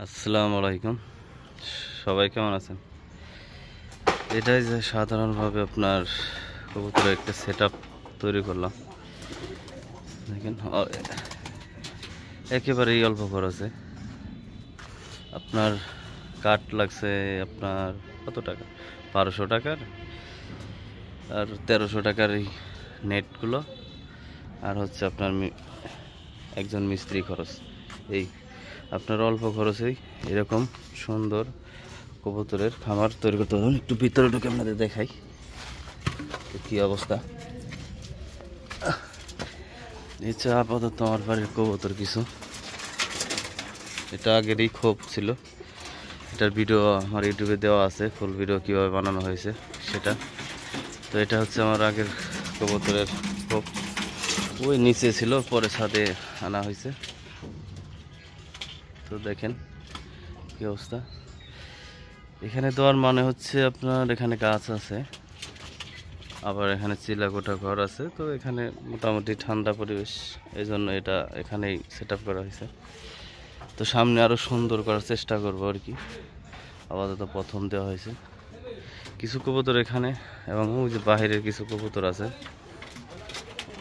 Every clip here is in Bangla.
আসসালামু আলাইকুম, সবাই কেমন আছেন? এটাই যে সাধারণভাবে আপনার কবুতরের একটা সেটআপ তৈরি করলাম। দেখেন একেবারেই অল্প খরচে। আপনার কাঠ লাগছে আপনার কত টাকা? 1200 টাকার আর 1300 টাকার এই নেটগুলো, আর হচ্ছে আপনার একজন মিস্ত্রি খরচ। এই আপনার অল্প খরচেই এরকম সুন্দর কবুতরের খামার তৈরি করতে হবে। একটু ভিতরে ঢুকে আপনাদের দেখাই কি অবস্থা। নিচে আপাতত আমার বাড়ির কবুতর কিছু, এটা আগেরই খোপ ছিল। এটার ভিডিও আমার ইউটিউবে দেওয়া আছে, ফুল ভিডিও কীভাবে বানানো হয়েছে সেটা। তো এটা হচ্ছে আমার আগের কবুতরের খোপ, ওই নিচে ছিল, পরে ছাদে আনা হয়েছে। তো দেখেন কি অবস্থা। এখানে দেওয়ার মানে হচ্ছে আপনার এখানে গাছ আছে, আবার এখানে চিলাকোঠা ঘর আছে। তো এখানে মোটামুটি ঠান্ডা পরিবেশ, এই জন্য এটা এখানেই সেট আপ করা হয়েছে। তো সামনে আরও সুন্দর করার চেষ্টা করবো আর কি। আপাতত প্রথম দেওয়া হয়েছে কিছু কবুতর এখানে, এবং ওই যে বাহিরের কিছু কবুতর আছে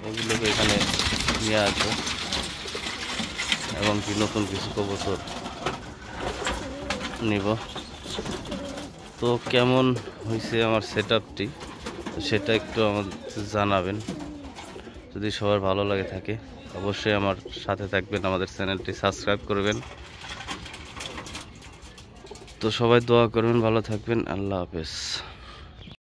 ওগুলোকে এখানে নিয়ে আসবো, এবং কি নতুন কিছু কবুতর নিব। তো কেমন হয়েছে আমার সেট আপটি, সেটা একটু আমাদের জানাবেন। যদি সবার ভালো লাগে থাকে অবশ্যই আমার সাথে থাকবেন, আমাদের চ্যানেলটি সাবস্ক্রাইব করবেন। তো সবাই দোয়া করবেন, ভালো থাকবেন। আল্লাহ হাফেজ।